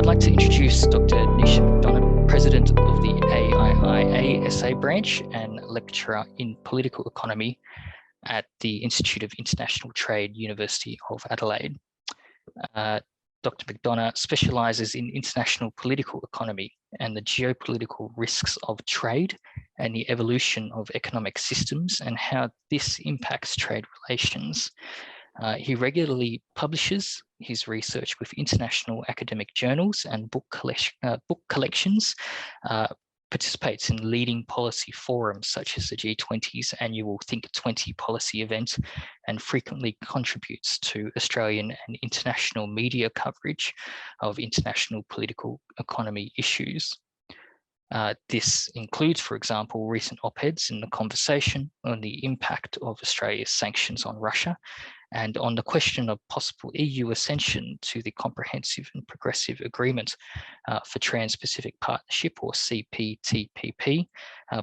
I'd like to introduce Dr. Nisha McDonough, President of the AIIA SA branch and lecturer in political economy at the Institute of International Trade, University of Adelaide. Dr. McDonough specialises in international political economy and the geopolitical risks of trade and the evolution of economic systems and how this impacts trade relations. He regularly publishes his research with international academic journals and book collections, participates in leading policy forums such as the G20's annual Think 20 policy event, and frequently contributes to Australian and international media coverage of international political economy issues. This includes, for example, recent op-eds in the Conversation on the impact of Australia's sanctions on Russia and on the question of possible EU accession to the Comprehensive and Progressive Agreement for Trans-Pacific Partnership, or CPTPP,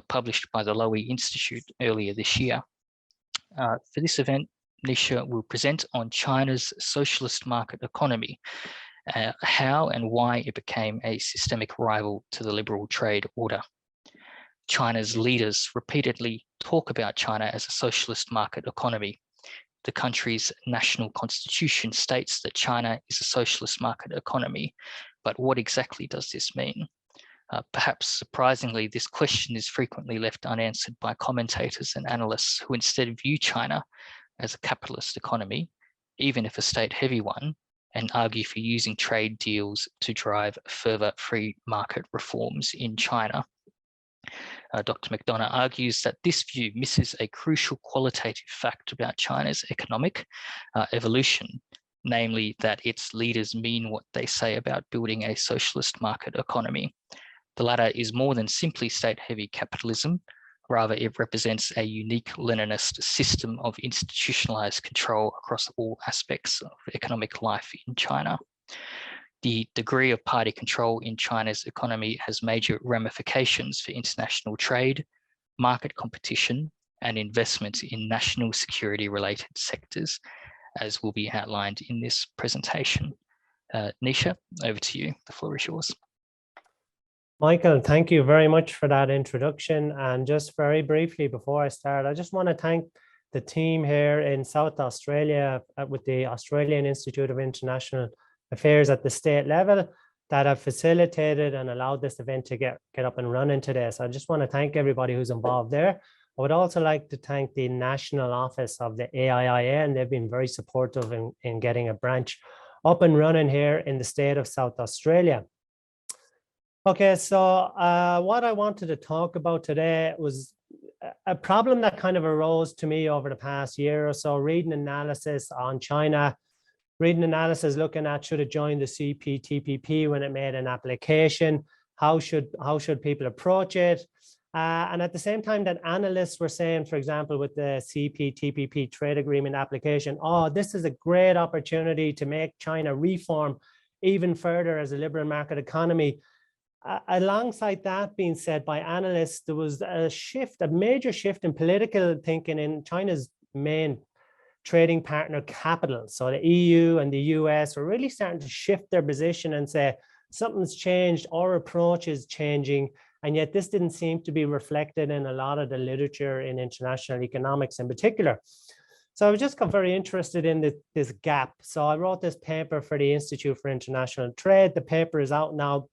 published by the Lowy Institute earlier this year. For this event, Nisha will present on China's socialist market economy, how and why it became a systemic rival to the liberal trade order. China's leaders repeatedly talk about China as a socialist market economy. The country's national constitution states that China is a socialist market economy, but what exactly does this mean? Perhaps surprisingly, this question is frequently left unanswered by commentators and analysts who instead view China as a capitalist economy, even if a state-heavy one, and argue for using trade deals to drive further free market reforms in China. Dr. McDonough argues that this view misses a crucial qualitative fact about China's economic evolution, namely that its leaders mean what they say about building a socialist market economy. The latter is more than simply state-heavy capitalism. Rather, it represents a unique Leninist system of institutionalized control across all aspects of economic life in China. The degree of party control in China's economy has major ramifications for international trade, market competition, and investment in national security-related sectors, as will be outlined in this presentation. Nisha, over to you. The floor is yours. Michael, thank you very much for that introduction. And just very briefly before I start, I just want to thank the team here in South Australia with the Australian Institute of International Affairs at the state level that have facilitated and allowed this event to get up and running today. So I just want to thank everybody who's involved there. I would also like to thank the national office of the AIIA, and they've been very supportive in getting a branch up and running here in the state of South Australia. Okay, so what I wanted to talk about today was a problem that kind of arose to me over the past year or so, reading analysis on China, reading analysis looking at should it join the CPTPP when it made an application, how should people approach it, and at the same time that analysts were saying, for example, with the CPTPP trade agreement application, oh, this is a great opportunity to make China reform even further as a liberal market economy. Alongside that being said by analysts, there was a major shift in political thinking in China's main trading partner capital. So the EU and the US were really starting to shift their position and say, something's changed, our approach is changing. And yet this didn't seem to be reflected in a lot of the literature in international economics in particular. So I was just got very interested in this gap. So I wrote this paper for the Institute for International Trade. The paper is out now.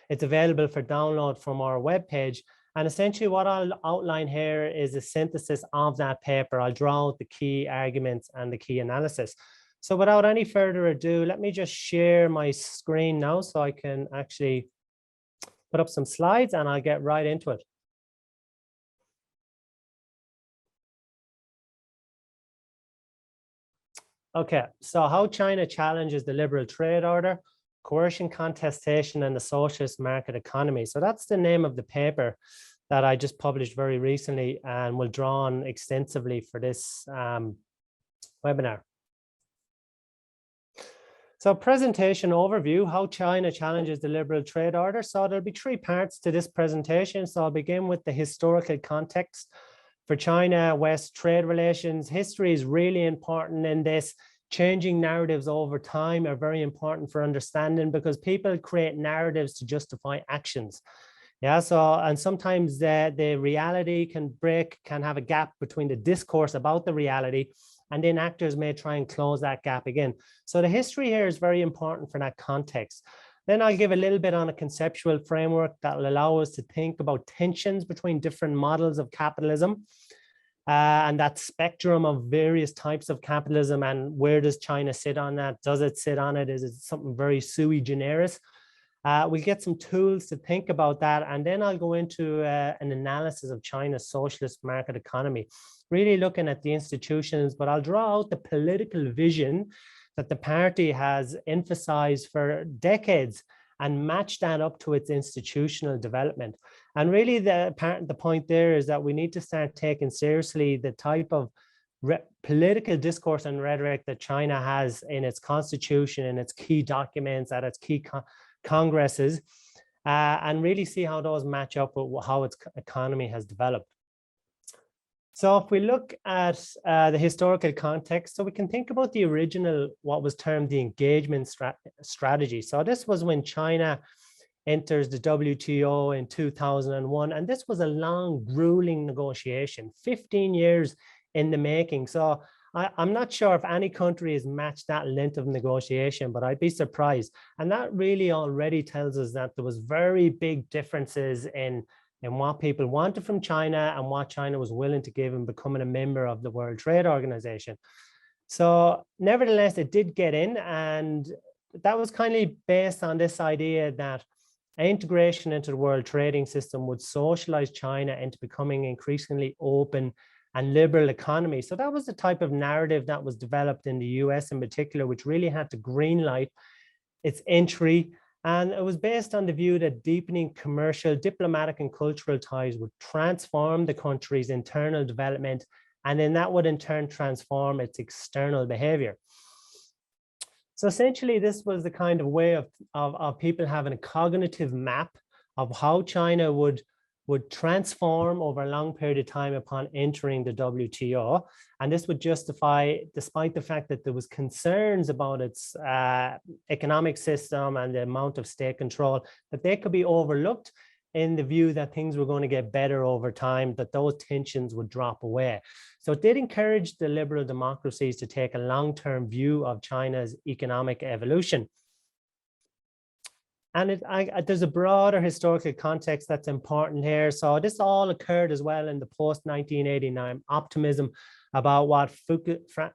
It's available for download from our webpage. And essentially what I'll outline here is a synthesis of that paper. I'll draw out the key arguments and the key analysis. So without any further ado, let me just share my screen now so I can actually put up some slides and I'll get right into it. Okay, so how China challenges the liberal trade order, coercion, contestation, and the socialist market economy. So that's the name of the paper that I just published very recently and will draw on extensively for this webinar. So presentation overview, how China challenges the liberal trade order. So there'll be three parts to this presentation. So I'll begin with the historical context for China-West trade relations. History is really important in this. changing narratives over time are very important for understanding, because people create narratives to justify actions. Yeah, so, and sometimes the reality can have a gap between the discourse about the reality, and then actors may try and close that gap again. So the history here is very important for that context. Then I'll give a little bit on a conceptual framework that will allow us to think about tensions between different models of capitalism, and that spectrum of various types of capitalism, and where does China sit on that? Does it sit on it? Is it something very sui generis? We'll get some tools to think about that. And then I'll go into an analysis of China's socialist market economy, really looking at the institutions, but I'll draw out the political vision that the party has emphasized for decades and match that up to its institutional development. And really the point there is that we need to start taking seriously the type of political discourse and rhetoric that China has in its constitution, in its key documents, at its key congresses, and really see how those match up with how its economy has developed. So if we look at the historical context, so we can think about the original, what was termed the engagement strategy. So this was when China enters the WTO in 2001, and this was a long, grueling negotiation, 15 years in the making. So I'm not sure if any country has matched that length of negotiation, but I'd be surprised. And that really already tells us that there was very big differences in what people wanted from China and what China was willing to give in becoming a member of the World Trade Organization. So nevertheless, it did get in, and that was kind of based on this idea that integration into the world trading system would socialize China into becoming increasingly open and liberal economy. So that was the type of narrative that was developed in the US in particular, which really had to green light its entry. And it was based on the view that deepening commercial, diplomatic, and cultural ties would transform the country's internal development, and then that would in turn transform its external behavior. So essentially, this was the kind of way of people having a cognitive map of how China would transform over a long period of time upon entering the WTO. And this would justify, despite the fact that there was concerns about its economic system and the amount of state control, that they could be overlooked in the view that things were going to get better over time, that those tensions would drop away. So it did encourage the liberal democracies to take a long-term view of China's economic evolution. And there's a broader historical context that's important here. So this all occurred as well in the post-1989 optimism about what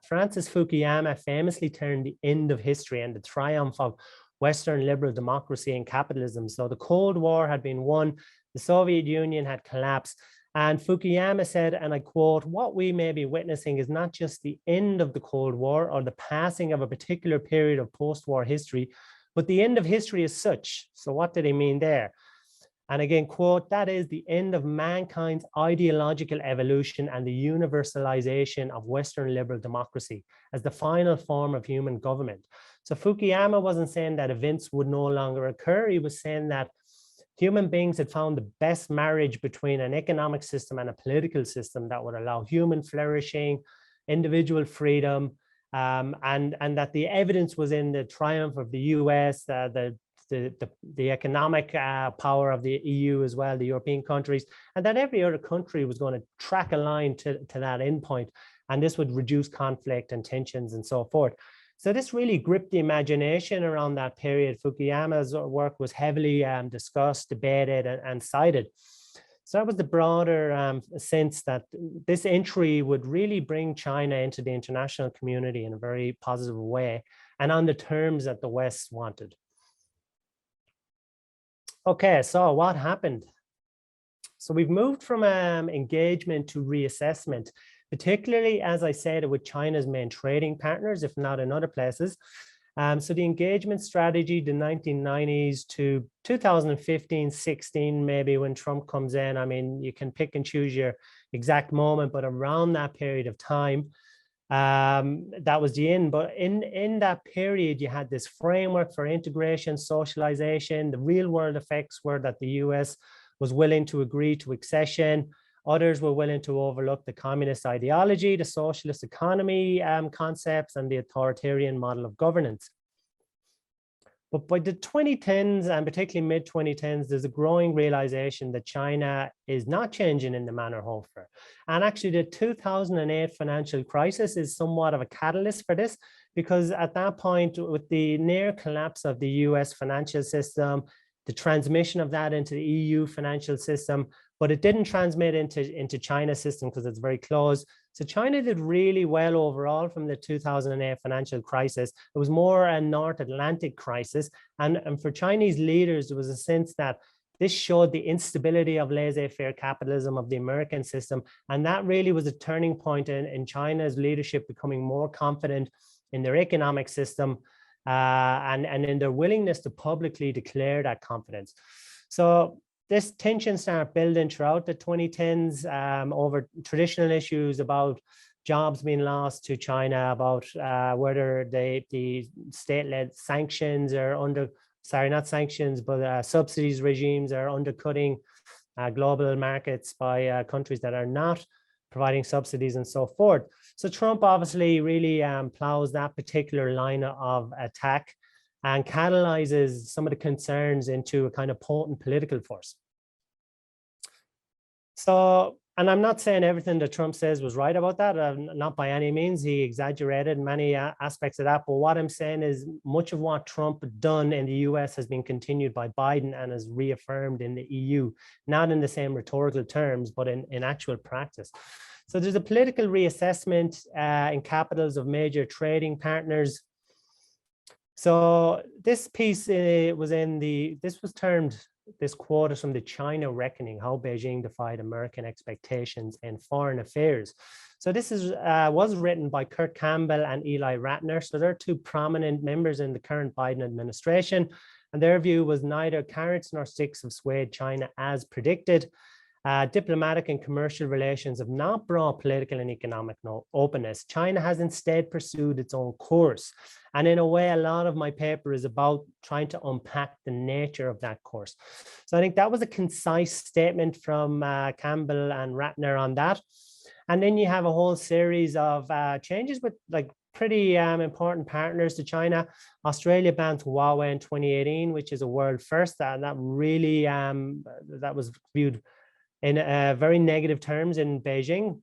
Francis Fukuyama famously termed the end of history and the triumph of Western liberal democracy and capitalism. So the Cold War had been won, the Soviet Union had collapsed, and Fukuyama said, and I quote, "What we may be witnessing is not just the end of the Cold War or the passing of a particular period of post-war history, but the end of history as such." So what did he mean there? And again, quote, "That is the end of mankind's ideological evolution and the universalization of Western liberal democracy as the final form of human government." So Fukuyama wasn't saying that events would no longer occur. He was saying that human beings had found the best marriage between an economic system and a political system that would allow human flourishing, individual freedom, and that the evidence was in the triumph of the US, the economic power of the EU as well, the European countries, and that every other country was going to track a line to that endpoint, and this would reduce conflict and tensions and so forth. So this really gripped the imagination around that period. Fukuyama's work was heavily discussed, debated, and cited. So that was the broader sense that this entry would really bring China into the international community in a very positive way and on the terms that the West wanted. Okay, so what happened? So we've moved from engagement to reassessment, particularly, as I said, with China's main trading partners, if not in other places. So the engagement strategy, the 1990s to 2015, 16, maybe when Trump comes in, I mean, you can pick and choose your exact moment, but around that period of time, that was the end. But in that period, you had this framework for integration, socialization. The real world effects were that the US was willing to agree to accession Others were willing to overlook the communist ideology, the socialist economy concepts, and the authoritarian model of governance. But by the 2010s, and particularly mid-2010s, there's a growing realization that China is not changing in the manner hoped for. And actually, the 2008 financial crisis is somewhat of a catalyst for this, because at that point, with the near collapse of the US financial system, the transmission of that into the EU financial system, but it didn't transmit into China's system because it's very closed. So China did really well overall from the 2008 financial crisis. It was more a North Atlantic crisis. And for Chinese leaders, there was a sense that this showed the instability of laissez-faire capitalism of the American system. And that really was a turning point in China's leadership becoming more confident in their economic system and in their willingness to publicly declare that confidence. So this tension started building throughout the 2010s over traditional issues about jobs being lost to China, about whether the state-led sanctions are not sanctions, but subsidies regimes are undercutting global markets by countries that are not providing subsidies and so forth. So Trump obviously really plows that particular line of attack and catalyzes some of the concerns into a kind of potent political force. So, and I'm not saying everything that Trump says was right about that, not by any means. He exaggerated many aspects of that. But what I'm saying is much of what Trump done in the US has been continued by Biden and is reaffirmed in the EU, not in the same rhetorical terms, but in actual practice. So there's a political reassessment in capitals of major trading partners. So this piece was termed, this quote is from the China Reckoning, How Beijing Defied American Expectations in Foreign Affairs. So this was written by Kurt Campbell and Eli Ratner. So they're two prominent members in the current Biden administration. And their view was neither carrots nor sticks have swayed China as predicted. Diplomatic and commercial relations have not brought political and economic openness. China has instead pursued its own course. And in a way, a lot of my paper is about trying to unpack the nature of that course. So I think that was a concise statement from Campbell and Ratner on that. And then you have a whole series of changes with like pretty important partners to China. Australia banned Huawei in 2018, which is a world first. And that really, that was viewed in very negative terms in Beijing,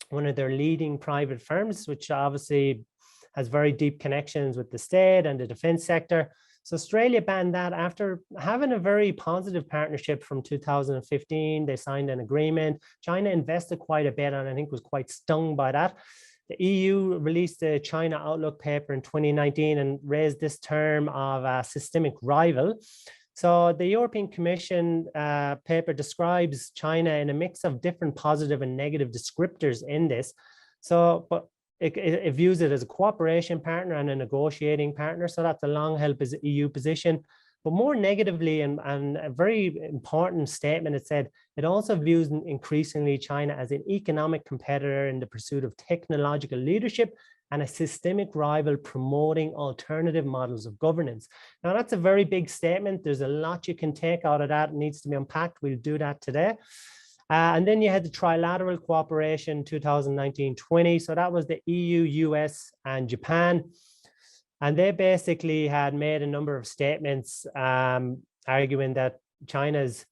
one of their leading private firms, which obviously has very deep connections with the state and the defense sector. So Australia banned that after having a very positive partnership from 2015. They signed an agreement. China invested quite a bit and I think was quite stung by that. The EU released the China Outlook paper in 2019 and raised this term of a systemic rival. So the European Commission paper describes China in a mix of different positive and negative descriptors in this. So, but it views it as a cooperation partner and a negotiating partner. So that's a long-held EU position. But more negatively, and a very important statement, it said, it also views increasingly China as an economic competitor in the pursuit of technological leadership and a systemic rival promoting alternative models of governance. Now, that's a very big statement. There's a lot you can take out of that. It needs to be unpacked. We'll do that today. And then you had the trilateral cooperation 2019-20. So that was the EU, US, and Japan. And they basically had made a number of statements arguing that China's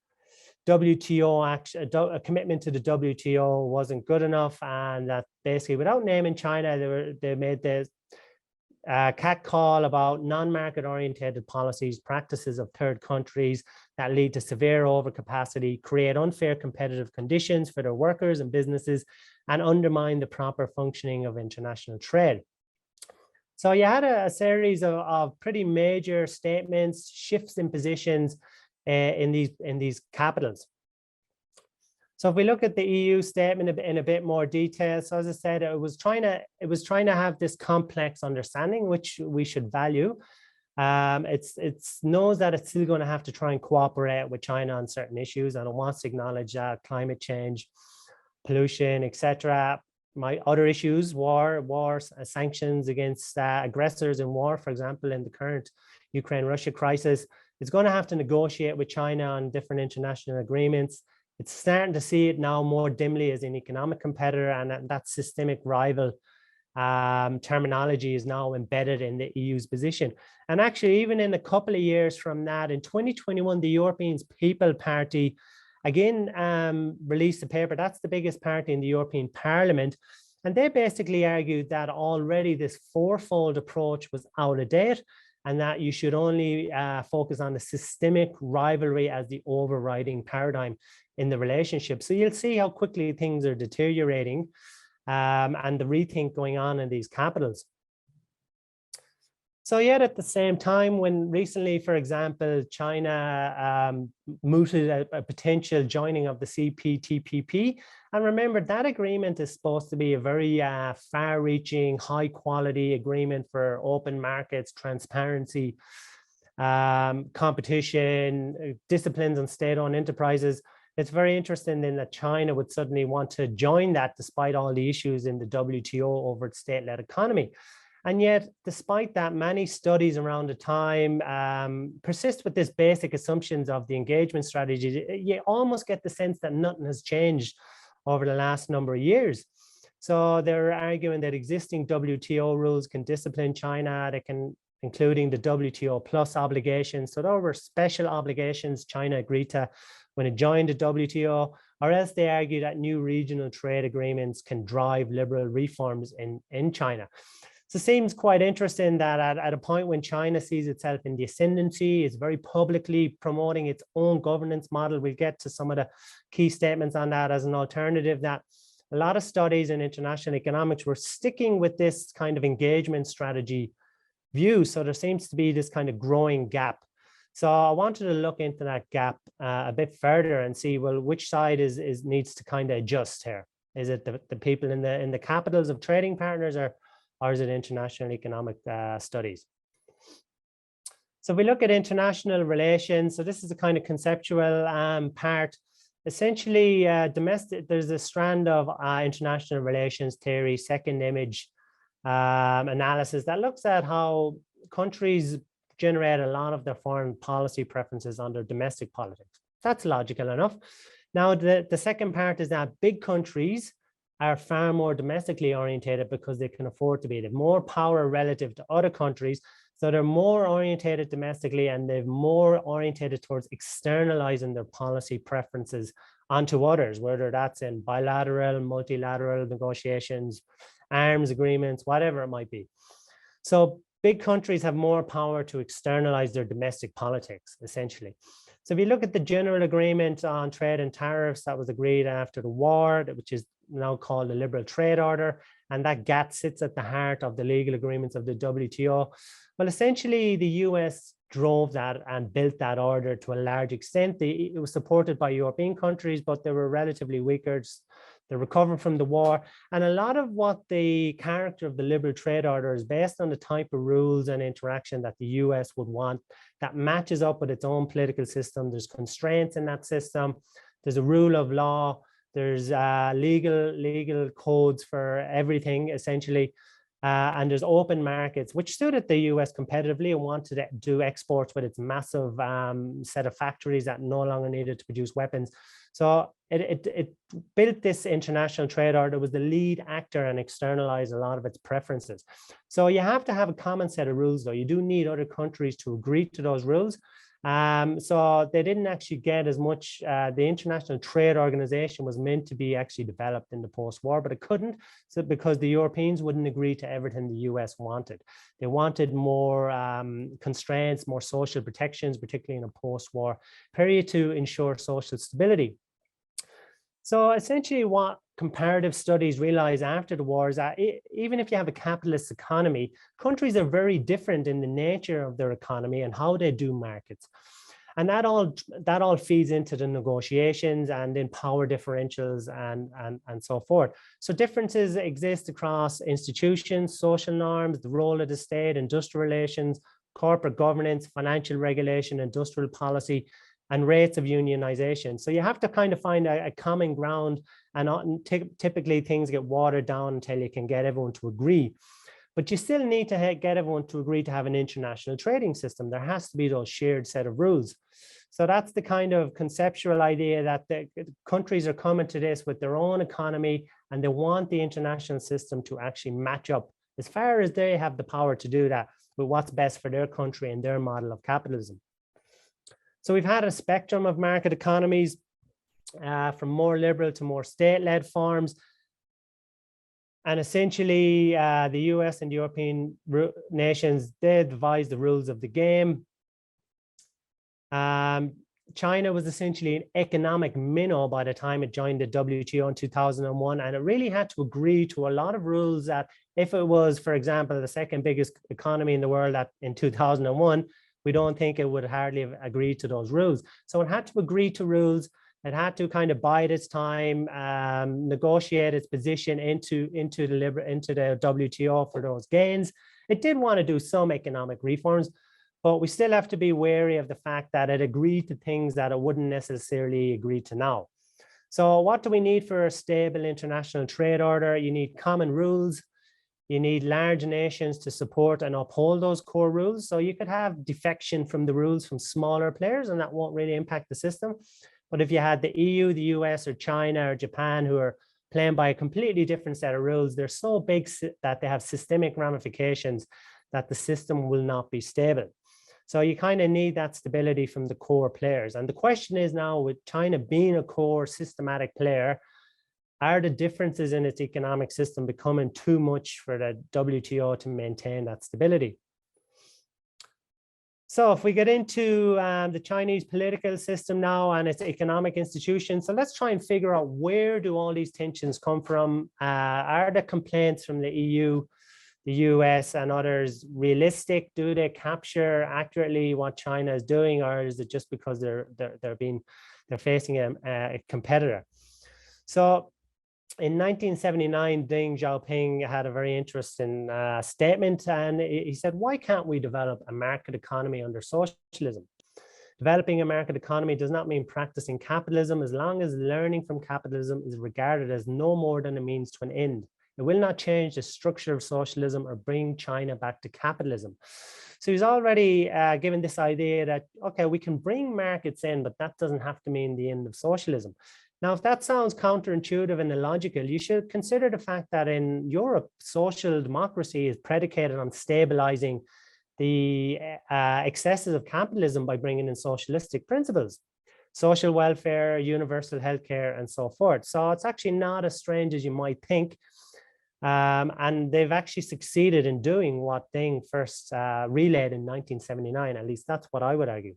WTO a commitment to the WTO wasn't good enough, and that basically, without naming China, they made the catcall about non-market oriented policies, practices of third countries that lead to severe overcapacity, create unfair competitive conditions for their workers and businesses, and undermine the proper functioning of international trade. So you had a series of pretty major statements, shifts in positions in these capitals. So if we look at the EU statement in a bit more detail, so as I said, it was trying to have this complex understanding, which we should value. It knows that it's still going to have to try and cooperate with China on certain issues, and it wants to acknowledge climate change, pollution, etc. My other issues, wars, sanctions against aggressors in war, for example, in the current Ukraine-Russia crisis. It's going to have to negotiate with China on different international agreements. It's starting to see it now more dimly as an economic competitor, and that systemic rival terminology is now embedded in the EU's position. And actually, even in a couple of years from that, in 2021, the European People Party again released a paper. That's the biggest party in the European Parliament. And they basically argued that already this fourfold approach was out of date, and that you should only focus on the systemic rivalry as the overriding paradigm in the relationship. So you'll see how quickly things are deteriorating and the rethink going on in these capitals. So yet at the same time, when recently, for example, China mooted a potential joining of the CPTPP, and remember that agreement is supposed to be a very far-reaching, high-quality agreement for open markets, transparency, competition, disciplines on state-owned enterprises. It's very interesting then that China would suddenly want to join that despite all the issues in the WTO over its state-led economy. And yet, despite that, many studies around the time persist with this basic assumptions of the engagement strategy. You almost get the sense that nothing has changed over the last number of years. So they're arguing that existing WTO rules can discipline China, they can, including the WTO plus obligations. So there were special obligations China agreed to when it joined the WTO, or else they argue that new regional trade agreements can drive liberal reforms in China. So it seems quite interesting that at a point when China sees itself in the ascendancy, it's very publicly promoting its own governance model. We'll get to some of the key statements on that as an alternative, that a lot of studies in international economics were sticking with this kind of engagement strategy view. So there seems to be this kind of growing gap. So I wanted to look into that gap a bit further and see, well, which side needs to kind of adjust here. Is it the people in the capitals of trading partners, or is it international economic studies? So if we look at international relations, so this is a kind of conceptual part. Essentially, there's a strand of international relations theory, second image analysis that looks at how countries generate a lot of their foreign policy preferences on their domestic politics. That's logical enough. Now, the second part is that big countries are far more domestically orientated because they can afford to be. They have more power relative to other countries. So they're more orientated domestically, and they're more orientated towards externalizing their policy preferences onto others, whether that's in bilateral, multilateral negotiations, arms agreements, whatever it might be. So big countries have more power to externalize their domestic politics, essentially. So if you look at the general agreement on trade and tariffs that was agreed after the war, which is now called the Liberal Trade Order, and that GATT sits at the heart of the legal agreements of the WTO. Well, essentially, the US drove that and built that order to a large extent. It was supported by European countries, but they were relatively weaker. They recovered from the war. And a lot of what the character of the Liberal Trade Order is based on the type of rules and interaction that the US would want that matches up with its own political system. There's constraints in that system. There's a rule of law. There's legal codes for everything, essentially. And there's open markets, which suited the US competitively and wanted to do exports with its massive set of factories that no longer needed to produce weapons. So it built this international trade order, was the lead actor, and externalized a lot of its preferences. So you have to have a common set of rules, though. You do need other countries to agree to those rules. So they didn't actually get as much. The International Trade Organization was meant to be actually developed in the post-war, but it couldn't, so because the Europeans wouldn't agree to everything the US wanted. They wanted more constraints, more social protections, particularly in a post-war period, to ensure social stability. So essentially what comparative studies realize after the war is that even if you have a capitalist economy, countries are very different in the nature of their economy and how they do markets. And that all feeds into the negotiations and in power differentials and so forth. So differences exist across institutions, social norms, the role of the state, industrial relations, corporate governance, financial regulation, industrial policy, and rates of unionization. So you have to kind of find a common ground, and typically things get watered down until you can get everyone to agree. But you still need to get everyone to agree to have an international trading system. There has to be those shared set of rules. So that's the kind of conceptual idea that the countries are coming to this with their own economy, and they want the international system to actually match up as far as they have the power to do that with what's best for their country and their model of capitalism. So we've had a spectrum of market economies from more liberal to more state-led forms. And essentially, the US and European nations, they devised the rules of the game. China was essentially an economic minnow by the time it joined the WTO in 2001, and it really had to agree to a lot of rules that if it was, for example, the second biggest economy in the world in 2001, we don't think it would hardly have agreed to those rules. So it had to agree to rules. It had to kind of bide its time, negotiate its position into the WTO for those gains. It did want to do some economic reforms, but we still have to be wary of the fact that it agreed to things that it wouldn't necessarily agree to now. So what do we need for a stable international trade order? You need common rules. You need large nations to support and uphold those core rules. So you could have defection from the rules from smaller players, and that won't really impact the system. But if you had the EU, the US, or China, or Japan, who are playing by a completely different set of rules, they're so big that they have systemic ramifications that the system will not be stable. So you kind of need that stability from the core players. And the question is now, with China being a core systematic player, are the differences in its economic system becoming too much for the WTO to maintain that stability? So if we get into the Chinese political system now and its economic institutions, so let's try and figure out, where do all these tensions come from? Are the complaints from the EU, the US, and others realistic? Do they capture accurately what China is doing, or is it just because they're facing a competitor? So in 1979, Deng Xiaoping had a very interesting statement, and he said, why can't we develop a market economy under socialism? Developing a market economy does not mean practicing capitalism, as long as learning from capitalism is regarded as no more than a means to an end. It will not change the structure of socialism or bring China back to capitalism. So he's already given this idea that, okay, we can bring markets in, but that doesn't have to mean the end of socialism. Now, if that sounds counterintuitive and illogical, you should consider the fact that in Europe, social democracy is predicated on stabilizing the excesses of capitalism by bringing in socialistic principles, social welfare, universal healthcare, and so forth. So it's actually not as strange as you might think. And they've actually succeeded in doing what Deng first relayed in 1979. At least that's what I would argue.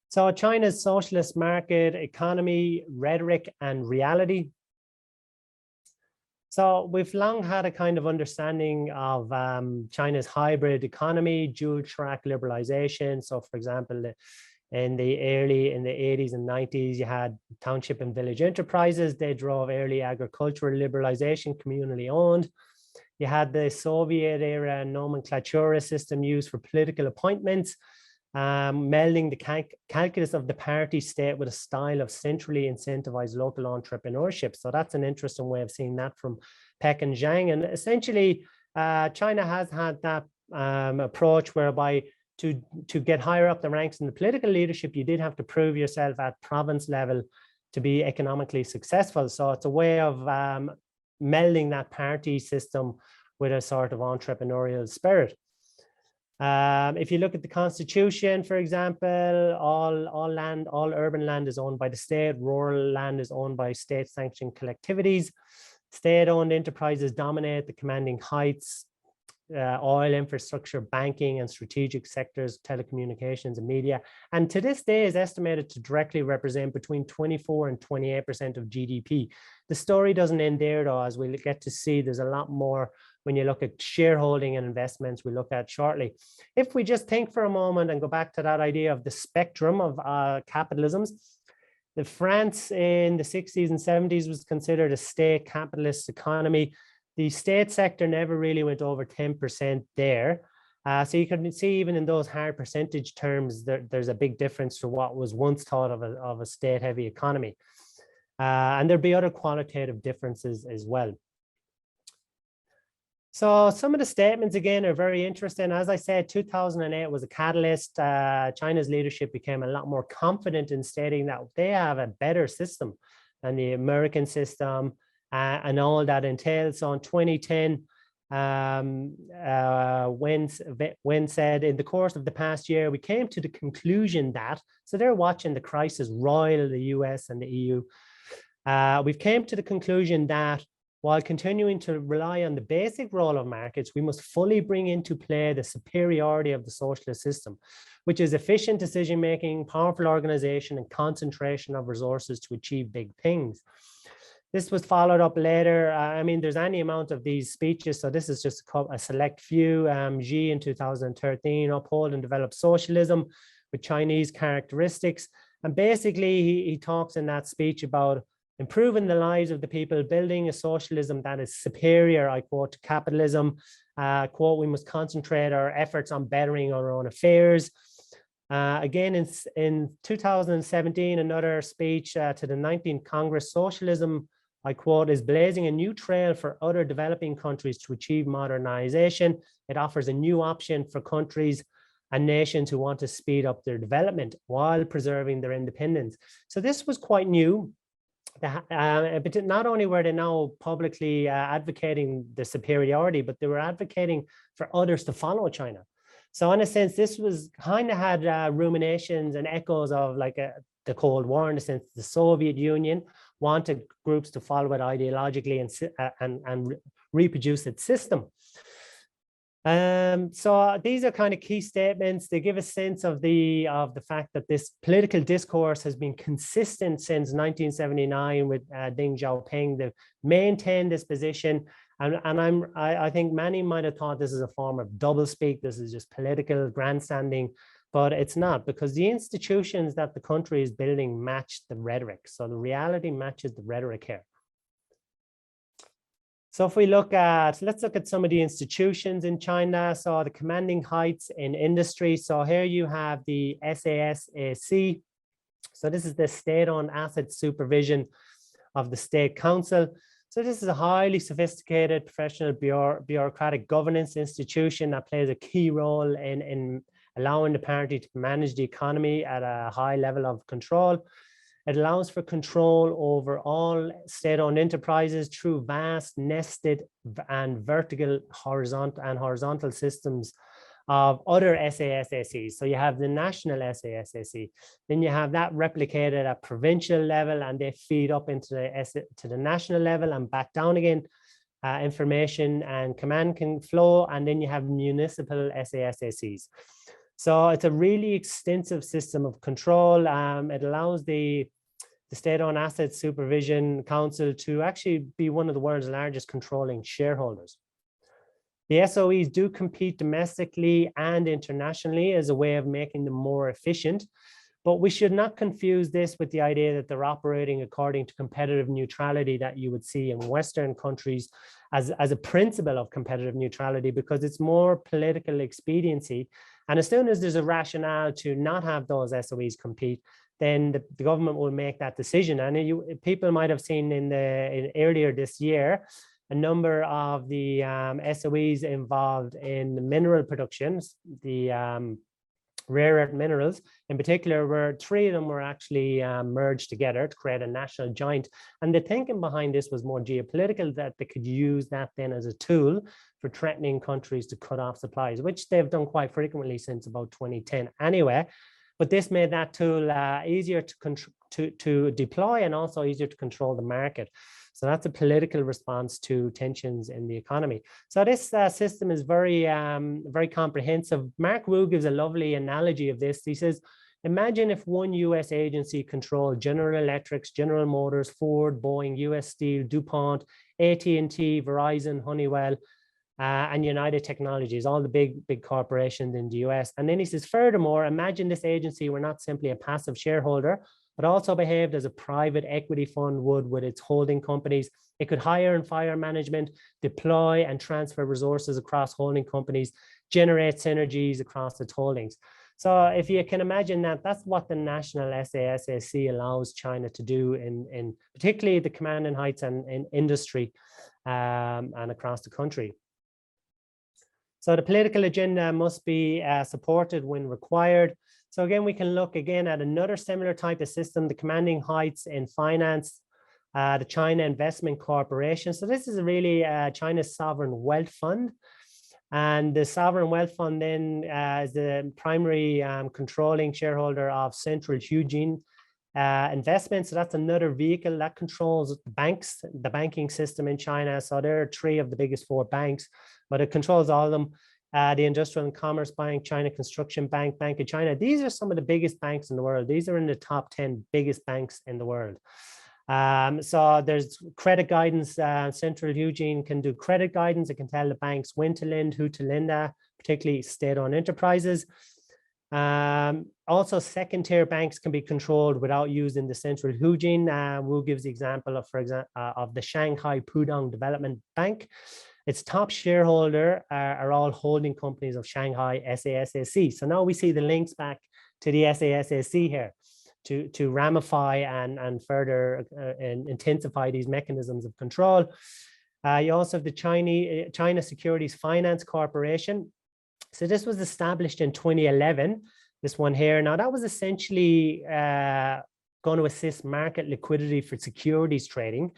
So China's socialist market economy, rhetoric, and reality. So we've long had a kind of understanding of China's hybrid economy, dual track liberalization. So for example, in the 80s and 90s, you had township and village enterprises. They drove early agricultural liberalization, communally owned. You had the Soviet era nomenclatura system used for political appointments, melding the calculus of the party state with a style of centrally incentivized local entrepreneurship. So that's an interesting way of seeing that from Peck and Zhang. And essentially, China has had that approach whereby to get higher up the ranks in the political leadership, you did have to prove yourself at province level to be economically successful. So it's a way of melding that party system with a sort of entrepreneurial spirit. If you look at the constitution, for example, all urban land is owned by the state, rural land is owned by state-sanctioned collectivities. State-owned enterprises dominate the commanding heights. Oil, infrastructure, banking, and strategic sectors, telecommunications, and media. And to this day is estimated to directly represent between 24 and 28% of GDP. The story doesn't end there, though, as we'll get to see. There's a lot more when you look at shareholding and investments we'll look at shortly. If we just think for a moment and go back to that idea of the spectrum of capitalisms, France in the 60s and 70s was considered a state capitalist economy. The state sector never really went over 10% there. So you can see even in those higher percentage terms, there's a big difference to what was once thought of a state-heavy economy. And there'd be other qualitative differences as well. So some of the statements, again, are very interesting. As I said, 2008 was a catalyst. China's leadership became a lot more confident in stating that they have a better system than the American system and all that entails. So in 2010, Wen said, in the course of the past year, we came to the conclusion that, so they're watching the crisis roil the US and the EU. We've came to the conclusion that while continuing to rely on the basic role of markets, we must fully bring into play the superiority of the socialist system, which is efficient decision-making, powerful organization, and concentration of resources to achieve big things. This was followed up later. I mean, there's any amount of these speeches, so this is just a select few. Xi in 2013 uphold and develop socialism with Chinese characteristics. And basically, he talks in that speech about improving the lives of the people, building a socialism that is superior, I quote, to capitalism. Quote, we must concentrate our efforts on bettering our own affairs. Again, in 2017, another speech to the 19th Congress, socialism, I quote, is blazing a new trail for other developing countries to achieve modernization. It offers a new option for countries and nations who want to speed up their development while preserving their independence. So this was quite new. But not only were they now publicly advocating the superiority, but they were advocating for others to follow China. So in a sense, this was kind of had ruminations and echoes of like the Cold War, in a sense. The Soviet Union wanted groups to follow it ideologically and reproduce its system. So these are kind of key statements. They give a sense of the fact that this political discourse has been consistent since 1979 with Deng Xiaoping. They've maintained this position, and I think many might have thought this is a form of doublespeak. This is just political grandstanding, but it's not, because the institutions that the country is building match the rhetoric. So the reality matches the rhetoric here. So if we let's look at some of the institutions in China. So the commanding heights in industry. So here you have the SASAC. So this is the state-owned asset supervision of the State Council. So this is a highly sophisticated professional bureaucratic governance institution that plays a key role in allowing the party to manage the economy at a high level of control. It allows for control over all state-owned enterprises through vast, nested, and vertical horizontal systems of other SASACs. So you have the national SASAC, then you have that replicated at provincial level, and they feed up into the national level and back down again. Information and command can flow, and then you have municipal SASACs. So it's a really extensive system of control. It allows the State-Owned Asset Supervision Council to actually be one of the world's largest controlling shareholders. The SOEs do compete domestically and internationally as a way of making them more efficient, but we should not confuse this with the idea that they're operating according to competitive neutrality that you would see in Western countries as a principle of competitive neutrality, because it's more political expediency. And as soon as there's a rationale to not have those SOEs compete, then the government will make that decision. And people might have seen in earlier this year, a number of the SOEs involved in mineral productions, the rare earth minerals in particular, where 3 of them were actually merged together to create a national giant. And the thinking behind this was more geopolitical, that they could use that then as a tool for threatening countries to cut off supplies, which they've done quite frequently since about 2010 anyway. But this made that tool easier to deploy and also easier to control the market. So that's a political response to tensions in the economy. So this system is very, very comprehensive. Mark Wu gives a lovely analogy of this. He says, imagine if one US agency controlled General Electric's, General Motors, Ford, Boeing, US Steel, DuPont, AT&T, Verizon, Honeywell, and United Technologies, all the big corporations in the US. And then he says, furthermore, imagine this agency were not simply a passive shareholder, but also behaved as a private equity fund would with its holding companies. It could hire and fire management, deploy and transfer resources across holding companies, generate synergies across its holdings. So if you can imagine that, that's what the national SASAC allows China to do in particularly the command and heights and in industry and across the country. So the political agenda must be supported when required. So again, we can look again at another similar type of system, the commanding heights in finance, the China Investment Corporation. So this is really China's sovereign wealth fund. And the sovereign wealth fund then is the primary controlling shareholder of Central Huijin Investment. So that's another vehicle that controls the banks, the banking system in China. So there are 3 of the biggest 4 banks, but it controls all of them. The Industrial and Commerce Bank, China Construction Bank, Bank of China. These are some of the biggest banks in the world. These are in the top 10 biggest banks in the world. So there's credit guidance. Central Huijin can do credit guidance. It can tell the banks when to lend, who to lend at, particularly state-owned enterprises. Also, second-tier banks can be controlled without using the Central Huijin. Wu gives the example of, for example, of the Shanghai Pudong Development Bank. Its top shareholder are all holding companies of Shanghai SASAC. So now we see the links back to the SASAC here to ramify and further and intensify these mechanisms of control. You also have the China Securities Finance Corporation. So this was established in 2011, this one here. Now that was essentially going to assist market liquidity for securities trading.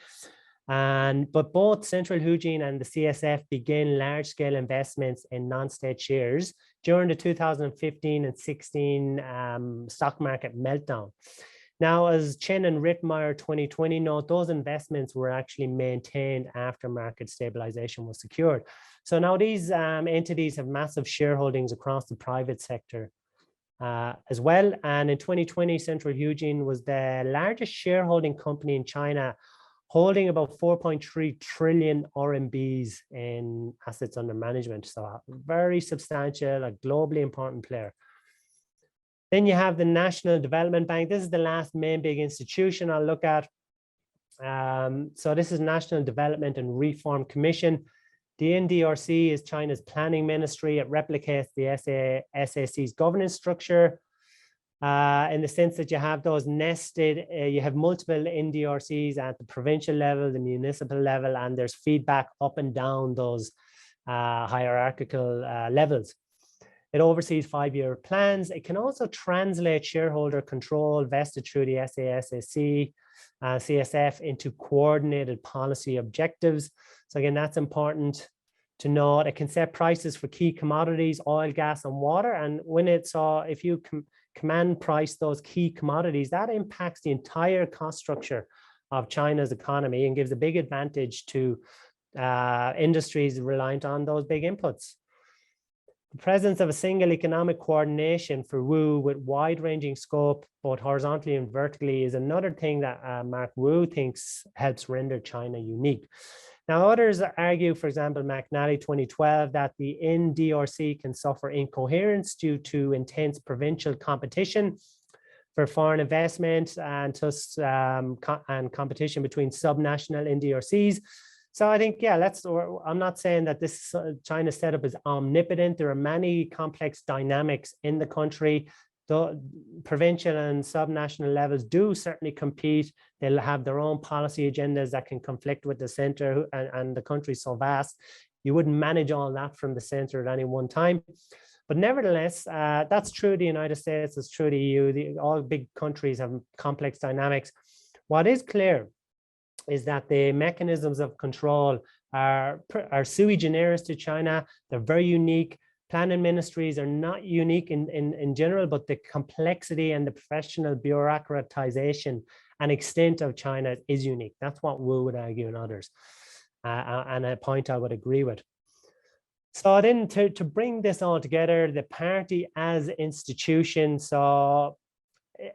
But both Central Huijin and the CSF began large-scale investments in non-state shares during the 2015 and 16 stock market meltdown. Now, as Chen and Rittmeyer 2020 note, those investments were actually maintained after market stabilization was secured. So now these entities have massive shareholdings across the private sector as well. And in 2020, Central Huijin was the largest shareholding company in China, holding about 4.3 trillion RMBs in assets under management. So very substantial, a globally important player. Then you have the National Development Bank. This is the last main big institution I'll look at. So this is National Development and Reform Commission. The NDRC is China's planning ministry. It replicates the SAC's governance structure in the sense that you have those nested, you have multiple NDRCs at the provincial level, the municipal level, and there's feedback up and down those hierarchical levels. It oversees 5-year plans. It can also translate shareholder control vested through the SASAC, CSF into coordinated policy objectives. So again, that's important to note. It can set prices for key commodities, oil, gas, and water. And when if you command price those key commodities, that impacts the entire cost structure of China's economy and gives a big advantage to industries reliant on those big inputs. The presence of a single economic coordination for Wu with wide-ranging scope, both horizontally and vertically, is another thing that Mark Wu thinks helps render China unique. Now, others argue, for example, McNally 2012, that the NDRC can suffer incoherence due to intense provincial competition for foreign investment and thus and competition between subnational NDRCs. So I think, yeah, I'm not saying that this China setup is omnipotent. There are many complex dynamics in the country. The provincial and subnational levels do certainly compete. They'll have their own policy agendas that can conflict with the center, and the country's so vast, you wouldn't manage all that from the center at any one time. But nevertheless, that's true of the United States, it's true of the EU. All big countries have complex dynamics. What is clear is that the mechanisms of control are sui generis to China. They're very unique. Planning ministries are not unique in general, but the complexity and the professional bureaucratization and extent of China is unique. That's what Wu would argue and others, and a point I would agree with. So then to bring this all together, the party as institution. So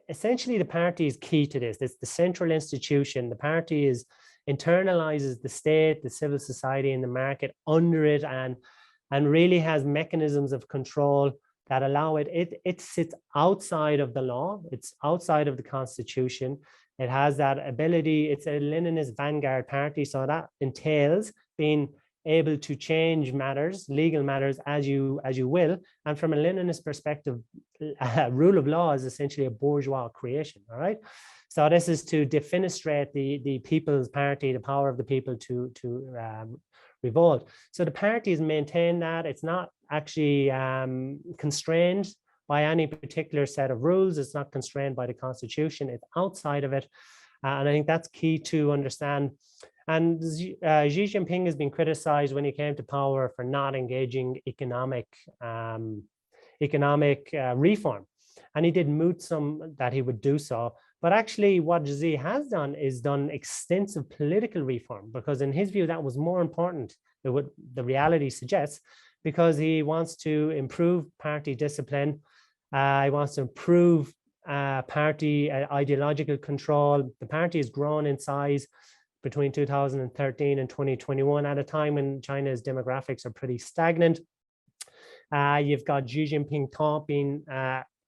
essentially the party is key to this. It's the central institution. The party internalizes the state, the civil society, and the market under it, and really has mechanisms of control that allow it sits outside of the law. It's outside of the constitution. It has that ability. It's a Leninist vanguard party. So that entails being able to change matters, legal matters, as you will. And from a Leninist perspective, rule of law is essentially a bourgeois creation, all right? So this is to defenestrate the people's party, the power of the people to revolt. So the party has maintained that. It's not actually constrained by any particular set of rules. It's not constrained by the constitution. It's outside of it. And I think that's key to understand. And Xi Jinping has been criticized when he came to power for not engaging economic reform. And he did moot some that he would do so. But actually what Xi has done is done extensive political reform, because in his view, that was more important than what the reality suggests, because he wants to improve party discipline. He wants to improve party ideological control. The party has grown in size between 2013 and 2021 at a time when China's demographics are pretty stagnant. You've got Xi Jinping taught being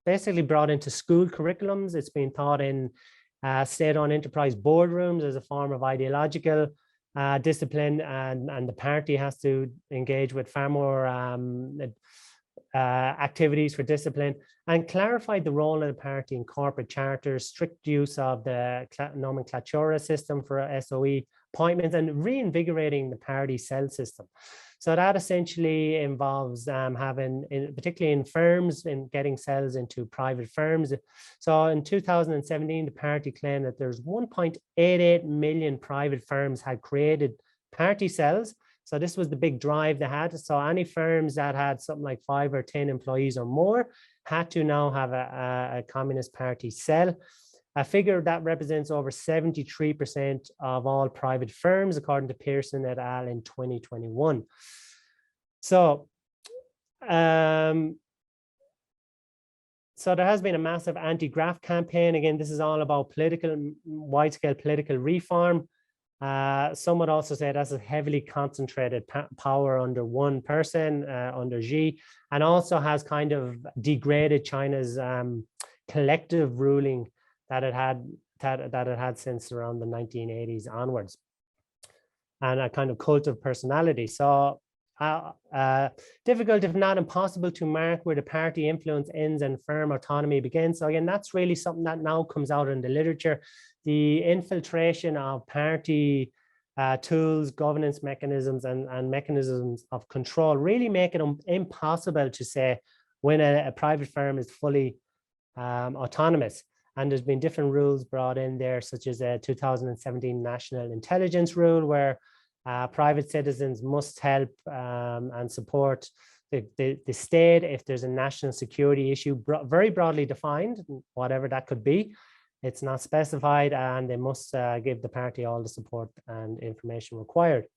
basically brought into school curriculums. It's been taught in state-owned enterprise boardrooms as a form of ideological discipline, and the party has to engage with far more activities for discipline, and clarified the role of the party in corporate charters, strict use of the nomenclatura system for SOE appointments, and reinvigorating the party cell system. So that essentially involves having, particularly in firms, in getting cells into private firms. So in 2017, the party claimed that there's 1.88 million private firms had created party cells. So this was the big drive they had. So any firms that had something like 5 or 10 employees or more had to now have a Communist Party cell. A figure that represents over 73% of all private firms, according to Pearson et al. In 2021. So, so there has been a massive anti-graft campaign. Again, this is all about wide-scale political reform. Some would also say that's a heavily concentrated power under one person, under Xi, and also has kind of degraded China's collective ruling that it had since around the 1980s onwards, and a kind of cult of personality. So difficult, if not impossible, to mark where the party influence ends and firm autonomy begins. So again, that's really something that now comes out in the literature. The infiltration of party tools, governance mechanisms, and mechanisms of control really make it impossible to say when a private firm is fully autonomous. And there's been different rules brought in there, such as a 2017 national intelligence rule, where private citizens must help and support the state if there's a national security issue, very broadly defined, whatever that could be. It's not specified, and they must give the party all the support and information required.